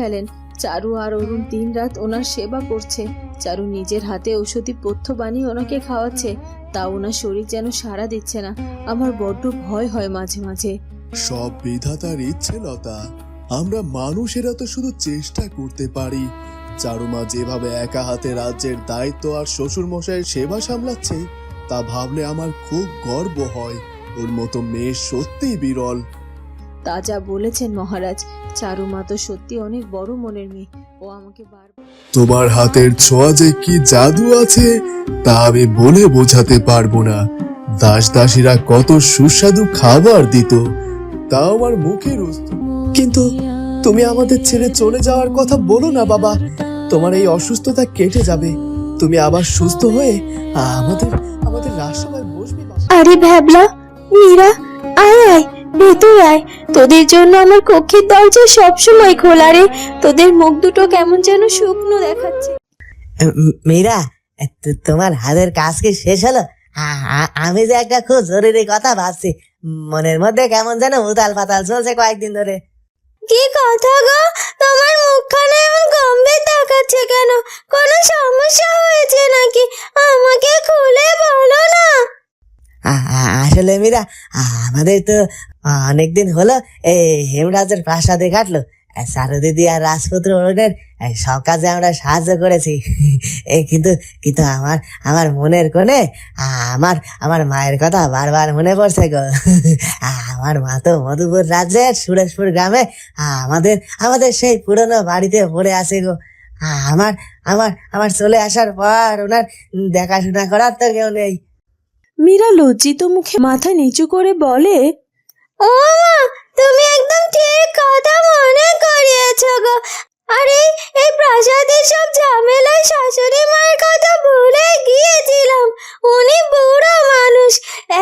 ফেলেন। চারু আর অরুণ দিনরাত ওনার সেবা করছে। চারু নিজের হাতে ঔষধি পথ্য বানিয়ে ওনাকে খাওয়াচ্ছে, তা ওনার শরীর যেন সাড়া দিচ্ছে না। আমার বড্ড ভয় হয় মাঝে মাঝে। সব বিধাতার ইচ্ছে লতা, আমরা মানুষেরা তো শুধু চেষ্টা করতে পারি। চারুমা যেভাবে একা হাতে রাজ্যের দায়িত্ব আর শ্বশুর মশাইয়ের সেবা সামলাচ্ছে, তা ভাবলে আমার খুব গর্ব হয়। ওর মতো মেয়ে সত্যিই বিরল। তা যা বলেছেন মহারাজ, চারু মা তো সত্যি অনেক বড় মনের মেয়ে। ও আমাকে বারবার তোমার হাতের ছোঁয়া যে কি জাদু আছে তা আমি বলে বোঝাতে পারবো না। দাস দাসীরা কত সুস্বাদু খাবার দিত, তা আমার মুখে রুচত। কিন্তু তুমি আমাদের ছেড়ে চলে যাওয়ার কথা বলো না বাবা। তোমার এই অসুস্থতা কেটে যাবে, তুমি আবার সুস্থ হয়ে আমাদের আমাদের রাজসভায় বসবে। আরে ভ্যাবলা, মীরা, আয় আয়, ভেতর আয়। তোদের জন্য আমার কক্ষের দরজা সবসময় খোলা রে। তোদের মুখ দুটো কেমন যেন শুকনো দেখাচ্ছে। মীরা, তোমার হাতের কাজ কি শেষ হলো? আমি যে একটা খুব জরুরি কথা ভাবছি, মনের মধ্যে কেমন যেন উতাল পাতাল চলছে কয়েকদিন ধরে। কি কথা গো? তোমার মুখখানা এমন গম্ভীর দেখাচ্ছে কেন? কোনো সমস্যা হয়েছে নাকি? আমাকে খুলে বলো না। আসলে মীরা, আমাদের তো অনেকদিন হলো এই হেমরাজের প্রাসাদে কাটলো। সারু দিদি আর রাজপুত্র অরুণের সব কাজে আমরা সাহায্য করেছি। কিন্তু কিন্তু আমার আমার মনের কোণে আমার আমার মায়ের কথা বারবার মনে পড়ছে গো। আমার মা তো মধুপুর রাজ্যের সুরেশপুর গ্রামে আমাদের আমাদের সেই পুরনো বাড়িতে পড়ে আছে গো। আমার আমার আমার চলে আসার পর ওনার দেখাশোনা করার তো কেউ নেই। মীরা লজ্জিত মুখে মাথা নিচু করে বলে, ও মা, তুমি একদম ঠিক কথা মনে করিয়েছো গো। আরে এই প্রাসাদের সব ঝামেলায় শাশুড়ি মায়ের কথা ভুলে গিয়েছিলাম। উনি বুড়ো মানুষ,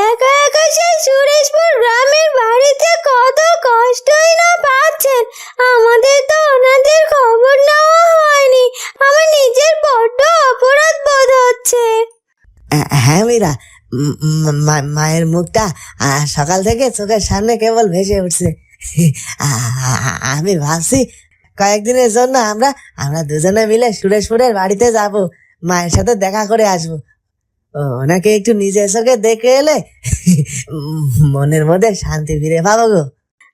একা একা সেই সুরেশপুর গ্রামের বাড়িতে কত কষ্টই না পাচ্ছেন। আমাদের তো ওনাদের খবর নেওয়া হয়নি। আমার নিজের বড্ড অপরাধ বোধ হচ্ছে। হ্যাঁ মীরা, মায়ের মুখটা সকাল থেকে চোখের সামনে কেবল ভেসে উঠছে। আমি ভাবছি কয়েকদিনের জন্য আমরা আমরা দুজনে মিলে সুরেশপুরের বাড়িতে যাব, মায়ের সাথে দেখা করে আসবো। ওনাকে একটু নিজের চোখে দেখে এলে মনের মধ্যে শান্তি ফিরে পাবো গো।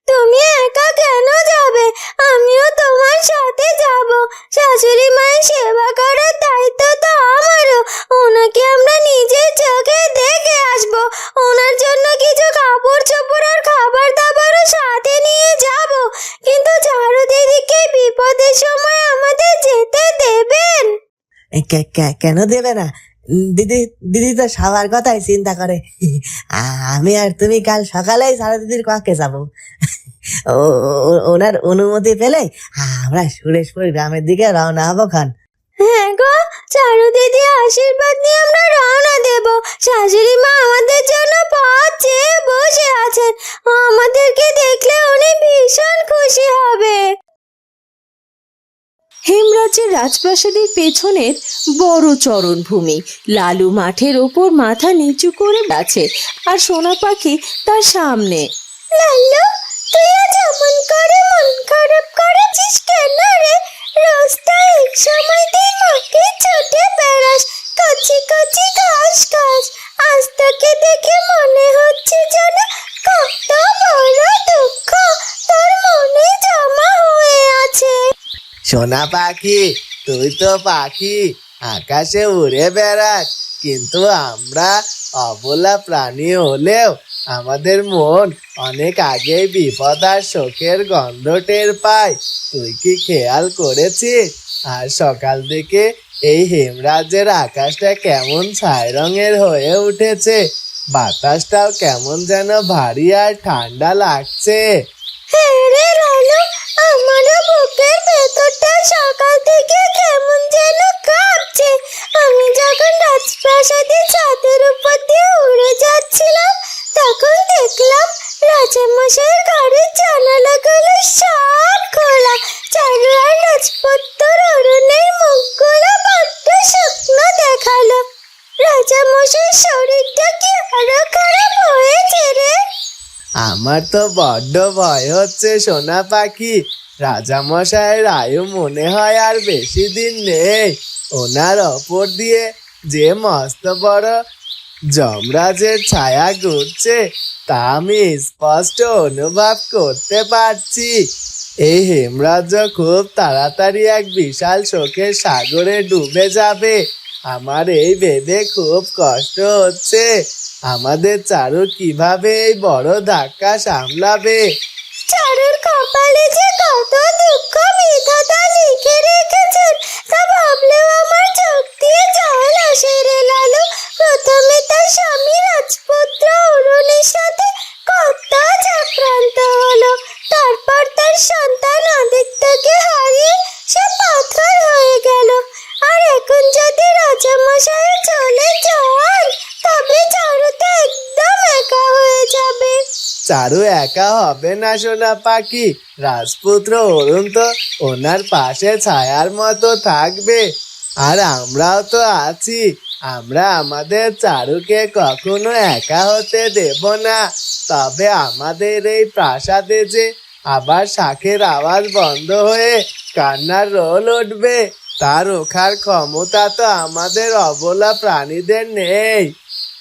তুমি একা কেন যাবে? আমিও তোমার সাথে যাব। শাশুড়ি মায়ের সেবা করার দায়িত্ব তো আমারও। ওনাকে আমরা নিজের চোখে দেখে আসবো। ওনার জন্য কিছু কাপড় চোপড় আর খাবার দাবারও সাথে নিয়ে যাব। কিন্তু চারু দিদিকে বিপদের সময় আমাদের যেতে দেবেন? কেন দেবে না? দিদি দিদি তো সবার কথাই চিন্তা করে। আমি আর তুমি কাল সকালেই সারা দিদির কক্ষে যাবো। ওনার অনুমতি পেলে আমরা সুরেশপুর গ্রামের দিকে রওনা হবো খান। হ্যাঁ গো, চারু দিদি আশীর্বাদ নিয়ে আমরা রওনা দেব। শাশুড়ি মা আমাদের জন্য পথ চেয়ে বসে আছেন। আমাদেরকে দেখলে উনি ভীষণ খুশি হবে। হেমরাজের রাজপ্রাসাদের পেছনের বড় চরণভূমি। লালু মাঠের ওপর মাথা নিচু করে আছে, আর সোনা পাখি তার সামনে। লাল্লু, তুই আজ এমন করে মন খারাপ করেছিস কেন রে? রাস্তা এক সময় তুই মাকে ছুটে বেড়াস, কচি কচি ঘাস খাস। আজ তোকে দেখে মনে হচ্ছে যেন কত বড় দুঃখ তোর মনে জমা হয়ে আছে। সোনা পাখি, তুই তো পাখি, আকাশে উড়ে বেড়াস, কিন্তু আমরা অবলা প্রাণী হলেও আমাদের মন অনেক আগেই বিপদ আর শোকের গন্ধ টের পায়। তুই কি খেয়াল করেছিস আর সকাল থেকে এই হেমরাজ্যের আকাশটা কেমন ছাই রঙের হয়ে উঠেছে? বাতাসটাও কেমন যেন ভারী আর ঠান্ডা লাগছে। হ্যাঁ রে লালু, আমারও বুকের ভেতরটা সকাল থেকে কেমন যেন কাঁপছে। আমি যখন রাজপ্রাসাদের ছাদের উপর দিয়ে উড়ে যাচ্ছিলাম, তখন দেখলাম রাজামশাইয়ের ঘরের জানালাগুলো সব খোলা। চারু আর রাজপুত্র অরুণের মুখগুলো বড্ড শুকনো দেখালো। রাজামশাইয়ের শরীরটা কি আরো খারাপ হয়েছে রে? আমার তো বড্ড ভয় হচ্ছে সোনা পাখি। রাজামশাইয়ের আয়ু মনে হয় আর বেশি দিন নেই। ওনার ওপর দিয়ে যে মস্ত বড় যমরাজের ছায়া ঘুরছে তা আমি স্পষ্ট অনুভব করতে পারছি। এই হেমরাজ্য খুব তাড়াতাড়ি এক বিশাল শোকের সাগরে ডুবে যাবে। আমার এই ভেবে খুব কষ্ট হচ্ছে আমাদের চারু কিভাবে এই বড় ধাক্কা সামলাবে। চারুর কপালে যে কত দুঃখ বিধাতা লিখে রেখেছেন তা ভাবলেও আমার চোখ দিয়ে জল আসে রে লালু। প্রথমে তার স্বামী রাজপুত্র অরুণের সাথে কত চক্রান্ত হলো, তারপর তার সন্তান আদিত্যকে হারিয়ে সে পাথর হয়ে গেল। আর এখন যদি রাজামশাই চলে যান তবে চারু তো একদম একা হয়ে যাবে। চারু একা হবে না সোনা পাখি, রাজপুত্র অরুণ তো ওনার পাশে ছায়ার মতো থাকবে। আর আমরাও তো আছি, আমরা আমাদের চারুকে কখনো একা হতে দেব না। তবে আমাদের এই প্রাসাদে যে আবার শাঁখের আওয়াজ বন্ধ হয়ে কান্নার রোল উঠবে তার রোখার ক্ষমতা তো আমাদের অবলা প্রাণীদের নেই।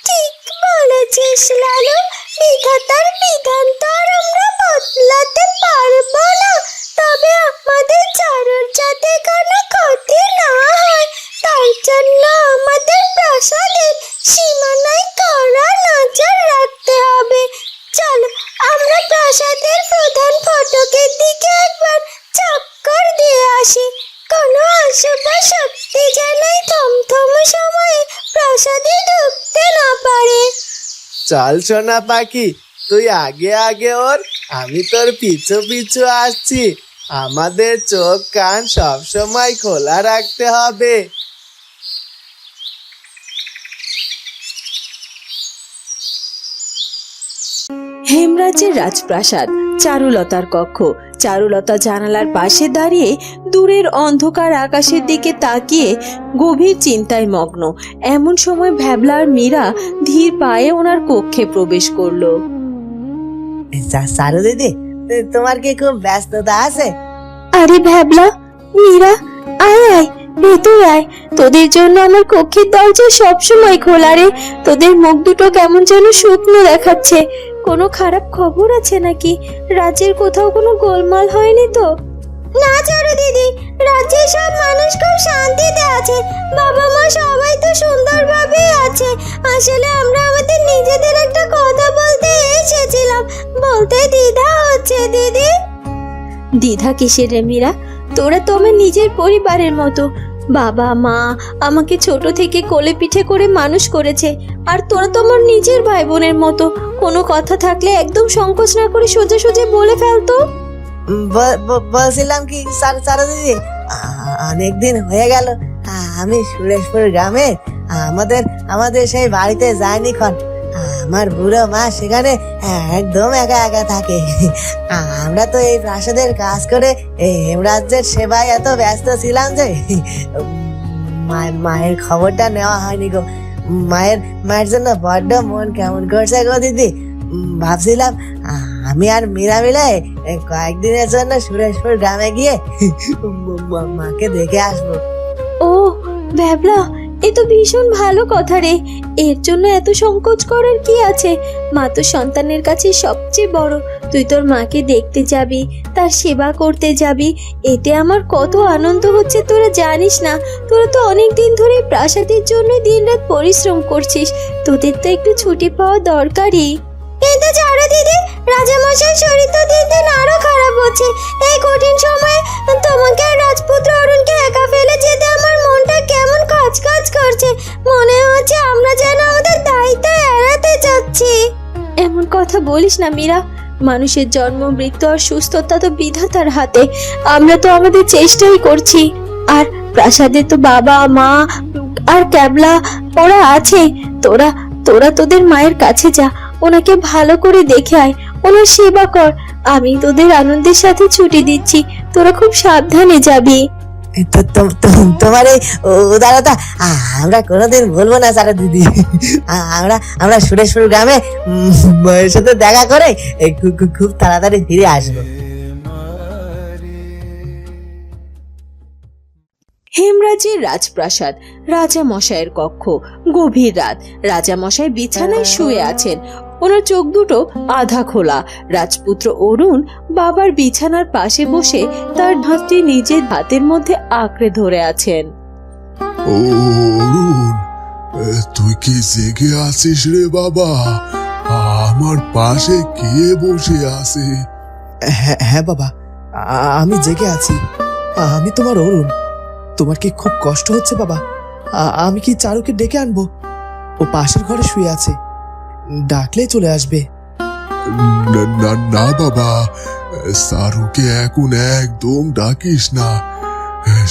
ঠিক বলেছিস লালু, বিধাতার বিধান তো আর আমরা বদলাতে পারবো না। তবে আমাদের চারুর যাতে কোনো ক্ষতি না হয় তার জন্য আমাদের প্রাসাদের সীমানায় কড়া নজর রাখতে হবে। চলো আমরা প্রাসাদের প্রধান ফটকের দিকে একবার চক্কর দিয়ে আসি। কোনো অশুভ শক্তি যেন এই থমথম সময়ে প্রাসাদে ঢুকতে না পারে। চল সোনা পাখি, তুই আগে আগে ওর, আমি তোর পিছু পিছু আসছি। আমাদের চোখ কান সবসময় খোলা রাখতে হবে। হেমরাজের রাজপ্রাসাদ, চারুলতার কক্ষ। চারুলতা জানালার পাশে দাঁড়িয়ে দূরের অন্ধকার আকাশের দিকে তাকিয়ে গভীর চিন্তায় মগ্ন। এমন সময় ভ্যাবলা আর মীরা ধীর পায়ে ওনার কক্ষে প্রবেশ করলো। চারু দিদি, তোমার কি খুব ব্যস্ততা আছে? আরে ভ্যাবলা, মীরা, আয় আয় ভেতর আয়। তোদের জন্য আমার কক্ষের দরজা সবসময় খোলা রে। তোদের মুখ দুটো কেমন যেন শুকনো দেখাচ্ছে। কোনো খারাপ খবর আছে নাকি? রাজ্যের কোথাও কোনো গোলমাল হয়নি তো? না চারু দিদি, রাজ্যের সব মানুষ খুব শান্তিতে আছে। বাবা মা সবাই তো সুন্দরভাবে আছে। আসলে আমরা আমাদের নিজেদের একটা কথা বলতে এসেছিলাম, বলতে দ্বিধা হচ্ছে দিদি। দ্বিধা কিসের রে মীরা? তোরা তো আমার নিজের পরিবারের মতো। বাবা মা আমাকে ছোট থেকে কোলে পিঠে করে মানুষ করেছে, আর তোরা তো আমার নিজের ভাই বোনের মতো। কোনো কথা থাকলে একদম সংকোচ না করে সোজা সোজা বলে ফেলতো। বলছিলাম কি চারু দিদি, অনেকদিন হয়ে গেল আমি সুরেশপুর গ্রামে আমাদের সেই বাড়িতে যাইনি খন। আমার বুড়ো মা সেখানে একদম একা একা থাকে। আমরা তো এই প্রাসাদের কাজ করে হেমরাজ্যের সেবায় এত ব্যস্ত ছিলাম যে মায়ের খবরটা নেওয়া হয়নি গো। মায়ের জন্য বড্ড মন কেমন করছে গো দিদি। ভাবছিলাম আমি আর মীরা মিলে কয়েকদিনের জন্য সুরেশপুর গ্রামে গিয়ে মাকে দেখে আসবো। ও ভ্যাবলা, এ তো ভীষণ ভালো কথা রে। এর জন্য এত সংকোচ করার কি আছে? মা তো সন্তানের কাছে সবচেয়ে বড়। তুই তোর মাকে দেখতে যাবি, তার সেবা করতে যাবি, এতে আমার কত আনন্দ হচ্ছে তোরা জানিস না। তোরা তো অনেক দিন ধরে প্রাসাদের জন্য দিনরাত পরিশ্রম করছিস, তোদের তো একটু ছুটি পাওয়া দরকারই। কিন্তু চারু দিদি, রাজামশাই শরীর তো দিন দিন আরো খারাপ হচ্ছে। এই কঠিন সময়ে তোমাকে আর রাজপুত্র অরুণকে একা ফেলে যেতে আমার মনটা কেমন খচখচ করছে। মনে হচ্ছে আমরা যেন আমাদের দায়িত্ব এড়াতে যাচ্ছি। এমন কথা বলিস না মীরা। মানুষের জন্ম, মৃত্যু আর সুস্থতা তো বিধাতার হাতে। আমরা তো আমাদের চেষ্টাই করছি। আর প্রাসাদে তো বাবা মা আর ক্যাবলা ওরা আছে। তোরা তোদের মায়ের কাছে যা, ওনাকে ভালো করে দেখে আয়, ওনার সেবা কর। আমি তোদের আনন্দের সাথে ছুটি দিচ্ছি, তোরা খুব সাবধানে যাবি। তোমার এই উদারতা আমরা কোনোদিন ভুলবো না চারু দিদি। আমরা সুরেশপুর গ্রামে মায়ের সাথে দেখা করে খুব তাড়াতাড়ি ফিরে আসবো। হেমরাজের রাজপ্রাসাদ, রাজা মশাইয়ের কক্ষ। গভীর রাত, রাজা মশাই বিছানায় শুয়ে আছেন। ওনার চোখ দুটো আধা খোলা। রাজপুত্র অরুণ বাবার বিছানার পাশে বসে তার হাতটি নিজের হাতের মধ্যে আঁকড়ে ধরে আছেন। ও অরুণ, তুই কি জেগে আছিস রে বাবা? আমার পাশে কে বসে আছে? হ্যাঁ হ্যাঁ বাবা, আমি জেগে আছি। আমি তোমার অরুণ। তোমার কি খুব কষ্ট হচ্ছে বাবা? আমি কি চারুকে ডেকে আনবো? ও পাশের ঘরে শুয়ে আছে, ডাকলেই চলে আসবে। না না না বাবা, সারুকে এখন একদম ডাকিস না।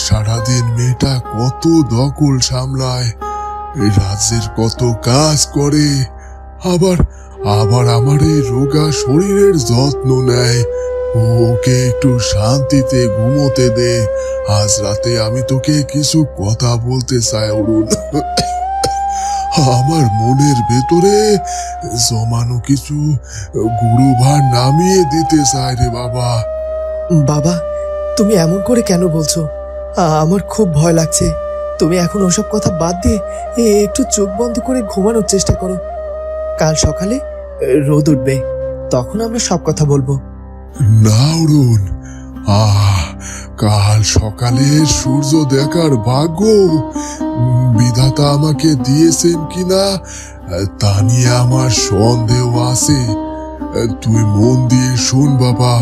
সারাদিন মেয়েটা কত দখল সামলায়, এই রাজ্যের কত কাজ করে, আবার আবার আমার এই রোগা শরীরের যত্ন নেয়। ওকে একটু শান্তিতে ঘুমোতে দে। আজ রাতে আমি তোকে কিছু কথা বলতে চাই অরুণ। আমার মনের ভেতরে জমানো কিছু গুরুভার নামিয়ে দিতে চাই রে বাবা। বাবা, তুমি এমন করে কেন বলছো? আমার খুব ভয় লাগছে। তুমি এখন ওসব কথা বাদ দিয়ে একটু চোখ বন্ধ করে ঘুমানোর চেষ্টা করো। কাল সকালে রোদ উঠবে, তখন আমরা সব কথা বলবো। না অরুণ, কাল সকালে সূর্য দেখার ভাগ্য বিধাতা আমাকে দিয়েছেন কিনা তা নিয়ে আমার সন্দেহ আছে। তুই মন দিয়ে শোন বাবা,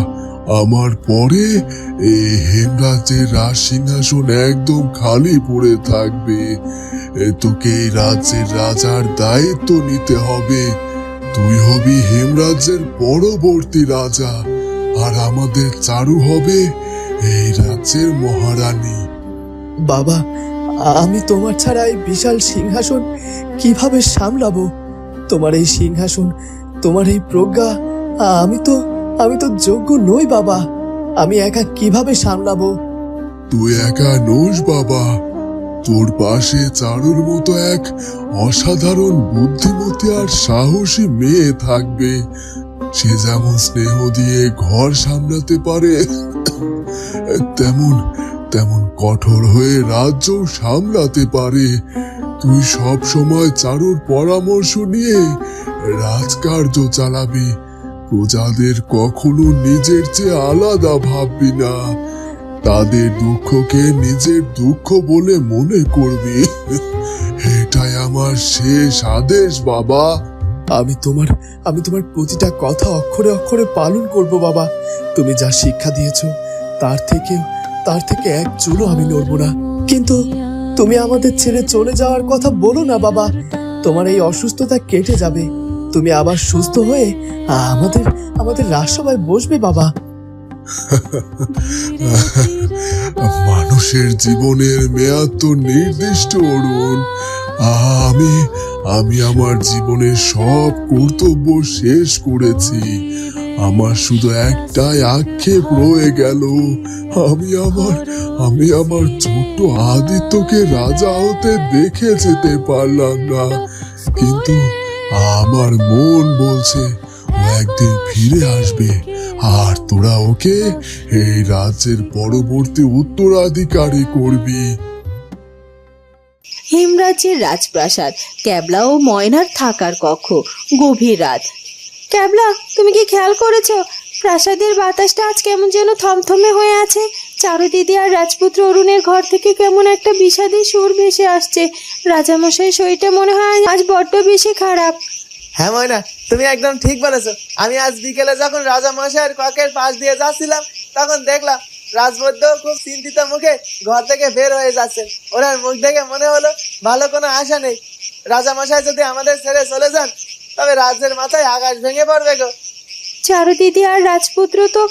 আমার পরে এই হেমরাজ্যের রাজ সিংহাসন একদম খালি পড়ে থাকবে। তোকে এই রাজ্যের রাজার দায়িত্ব নিতে হবে। তুই হবি হেমরাজ্যের পরবর্তী রাজা, আর আমাদের চারু হবে এই রাজ্যের মহারানী। বাবা, আমি তোমার ছাড়া এই বিশাল সিংহাসন কিভাবে সামলাবো? তোমার এই সিংহাসন, তোমার এই প্রজ্ঞা, আমি তো যোগ্য নই বাবা। আমি একা কিভাবে সামলাবো? তুই একা নোস বাবা, তোর পাশে চারুর মতো এক অসাধারণ বুদ্ধিমতী আর সাহসী মেয়ে থাকবে। সে যেমন স্নেহ দিয়ে ঘর সামলাতে পারে, তেমন তেমন কঠোর হয়ে রাজ্য সামলাতে পারে। তুই সব সময় চারুর পরামর্শ নিয়ে রাজকার্য চালাবি। প্রজাদের কখনো নিজের চেয়ে আলাদা ভাববি না। তাদের দুঃখকে নিজের দুঃখ বলে মনে করবি। এটাই আমার শেষ আদেশ বাবা। আমি তোমার প্রতিটা কথা অক্ষরে অক্ষরে পালন করব বাবা। তুমি যা শিক্ষা দিয়েছো তার থেকে এক চুলও আমি নড়বো না। কিন্তু তুমি আমাদের ছেড়ে চলে যাওয়ার কথা বলো না বাবা। তোমার এই অসুস্থতা কেটে যাবে, তুমি আবার সুস্থ হয়ে আমাদের রাজসভায় বসবে বাবা। মানুষের জীবনের মেয়াদ তো নির্দিষ্ট অরুণ। আমি আমার জীবনের সব কর্তব্য শেষ করেছি। আমার শুধু একটাই আক্ষেপ রয়ে গেল। আমি আমার ছোট্ট আদিত্যকে রাজা হতে দেখে যেতে পারলাম না, কিন্তু আমার মন বলছে ও একদিন ফিরে আসবে, আর তোরা ওকে এই রাজ্যের পরবর্তী উত্তরাধিকারী করবি। হেমরাজ্যের রাজপ্রাসাদ, ক্যাবলা ও ময়নার থাকার কক্ষ। গভীর রাত। ক্যাবলা, তুমি কি খেয়াল করেছো প্রাসাদের বাতাসটা আজ কেমন যেন থমথমে হয়ে আছে? চারু দিদি আর রাজপুত্র অরুণের ঘর থেকে কেমন একটা বিষাদী সুর ভেসে আসছে। রাজামশাই শরীরটা মনে হয় আজ বড্ড বেশি খারাপ। হ্যাঁ ময়না, তুমি একদম ঠিক বলেছো। আমি আজ বিকেলে যখন রাজা মশাইয়ের কক্ষের পাশ দিয়ে যাচ্ছিলাম, তখন দেখলাম রাজবৈদ্য খুব চিন্তিত মুখে ঘর থেকে বের হয়ে যাচ্ছেন। ওনার মুখ দেখে মনে হলো ভালো কোনো আশা নেই। রাজা মশাই যদি আমাদের ছেড়ে চলে যান, তবে রাজ্যের মাথায় আকাশ ভেঙে পড়বে গো। চারু দিদি আর রাজপুত্র তো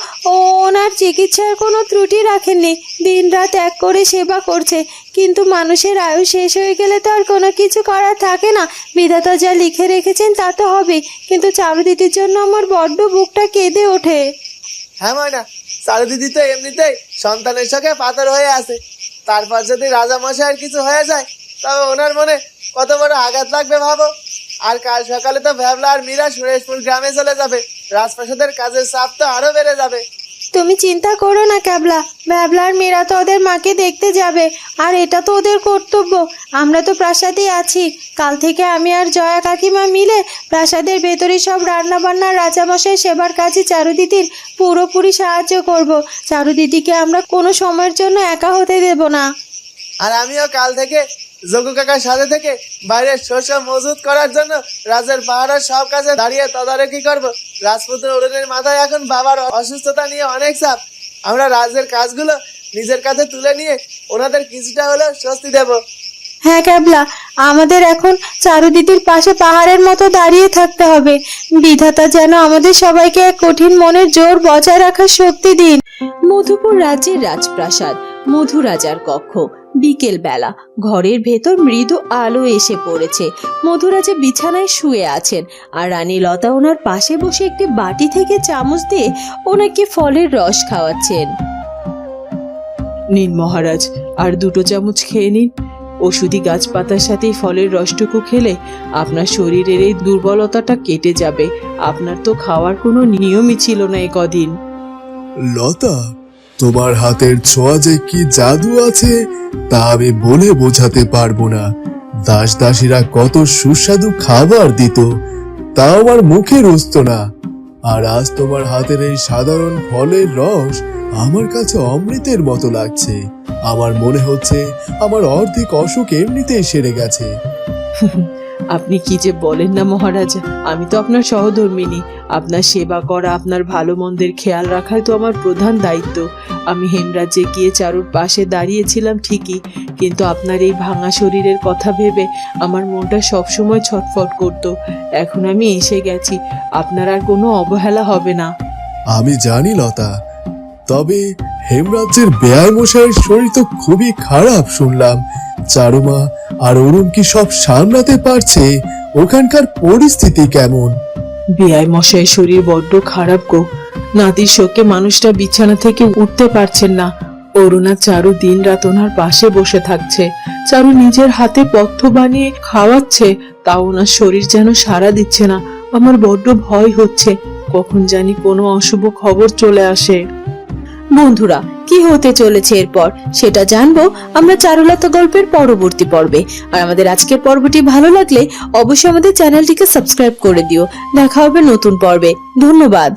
ওনার চিকিৎসার কোনো ত্রুটি রাখেননি, দিন রাত এক করে সেবা করছে। কিন্তু মানুষের আয়ু শেষ হয়ে গেলে তো আর কোনো কিছু করার থাকে না। বিধাতা যা লিখে রেখেছেন তা তো হবে, কিন্তু চারু দিদির জন্য আমার বড্ড বুকটা কেঁদে ওঠে। হ্যাঁ ময়না, চারু দিদি তো এমনিতেই সন্তানের সঙ্গে পাথর হয়ে আছে। তারপর যদি রাজা মশাইয়ের কিছু হয়ে যায়, তবে ওনার মনে কত বড় আঘাত লাগবে ভাবো। আর কাল সকালে তো ভ্যাবলা আর মীরা সুরেশপুর গ্রামে চলে যাবে। রাজপ্রাসাদের কাজের চাপ তো আরো বেড়ে যাবে। তুমি চিন্তা করো না ক্যাবলা, ব্যাবলা আর মীরা তো ওদের মাকে দেখতে যাবে, আর এটা তো ওদের কর্তব্য। আমরা তো প্রাসাদেই আছি। কাল থেকে আমি আর জয়া কাকিমা মিলে প্রাসাদের ভেতরে সব রান্না বান্না, রাজামশাই সেবার কাজে চারুদিদির পুরোপুরি সাহায্য করব। চারুদিদিকে আমরা কোনো সময়ের জন্য একা হতে দেব না। আর আমিও কাল থেকে যোগু কাকার সাথে থেকে বাইরের শস্য মজুত করার জন্য রাজের পাহাড়ের সব কাজে দাঁড়িয়ে তদারকি করব। রাজপুত্র অরুণের মাথায় এখন বাবার অসুস্থতা নিয়ে অনেক চাপ। আমরা রাজের কাজগুলো নিজের কাছে তুলে নিয়ে ওনাদের কিছুটা হলেও স্বস্তি দেব। হ্যাঁ ক্যাবলা, আমাদের এখন চারুদিদির পাশে পাহাড়ের মতো দাঁড়িয়ে থাকতে হবে। বিধাতা যেন আমাদের সবাইকে এক কঠিন মনের জোর বজায় রাখার শক্তি দিন। মধুপুর রাজ্যের রাজপ্রাসাদ, মধু রাজার কক্ষ। বিকেল বেলা, ঘরের ভেতর মৃদু আলো এসে পড়েছে। মধুরাজা বিছানায় শুয়ে আছেন, আর রানী লতা ওনার পাশে বসে একটি বাটি থেকে চামচ দিয়ে ওনাকে ফলের রস খাওয়াচ্ছেন। নিন মহারাজ, আর 2 চামচ খেয়ে নিন। ওষুধি গাছপাতার সাথে এই ফলের রসটুকু খেলে আপনার শরীরের এই দুর্বলতাটা কেটে যাবে। আপনার তো খাওয়ার কোনো নিয়মই ছিল না এ কদিন। লতা, তোমার হাতের ছোঁয়া যে কি জাদু আছে তা আমি বলে বোঝাতে পারবো না। দাস দাসীরা কত সুস্বাদু খাবার দিত, তা আমার মুখে রুচত না। আর আজ তোমার হাতের এই সাধারণ ফলের রস আমার কাছে অমৃতের মতো লাগছে। আমার মনে হচ্ছে আমার অর্ধেক অসুখ এমনিতেই সেরে গেছে। আপনি কি যে বলেন না মহারাজ, আমি তো আপনার সহধর্মিনী। আপনার সেবা করা, আপনার ভালো মন্দের খেয়াল রাখাই তো আমার প্রধান দায়িত্ব। আমি হেমরাজ্যে গিয়ে চারুর পাশে দাঁড়িয়েছিলাম ঠিকই, কিন্তু আপনার এই ভাঙা শরীরের কথা ভেবে আমার মনটা সবসময় ছটফট করত। এখন আমি এসে গেছি, আপনার আর কোনো অবহেলা হবে না। আমি জানি লতা, তবে হেমরাজ্যের বেয়াই মশাইয়ের শরীর তো খুবই খারাপ শুনলাম। চারুমা আর অরুণ কি সব সামলাতে পারছে? ওখানকার পরিস্থিতি কেমন? বিআই মশাইয়ের শরীর বড্ড খারাপ গো। নাতির শোকে মানুষটা বিছানা থেকে উঠতে পারছেন না। অরুণা চারু দিন রাত ওনার পাশে বসে থাকছে। চারু নিজের হাতে পথ্য বানিয়ে খাওয়াচ্ছে, তাও ওনার শরীর যেন সাড়া দিচ্ছে না। আমার বড্ড ভয় হচ্ছে, কখন জানি কোনো অশুভ খবর চলে আসে। বন্ধুরা, কি হতে চলেছে এরপর সেটা জানবো আমরা চারুলতা গল্পের পরবর্তী পর্বে। আর আমাদের আজকের পর্বটি ভালো লাগলে অবশ্যই আমাদের চ্যানেলটিকে সাবস্ক্রাইব করে দিও। দেখা হবে নতুন পর্বে। ধন্যবাদ।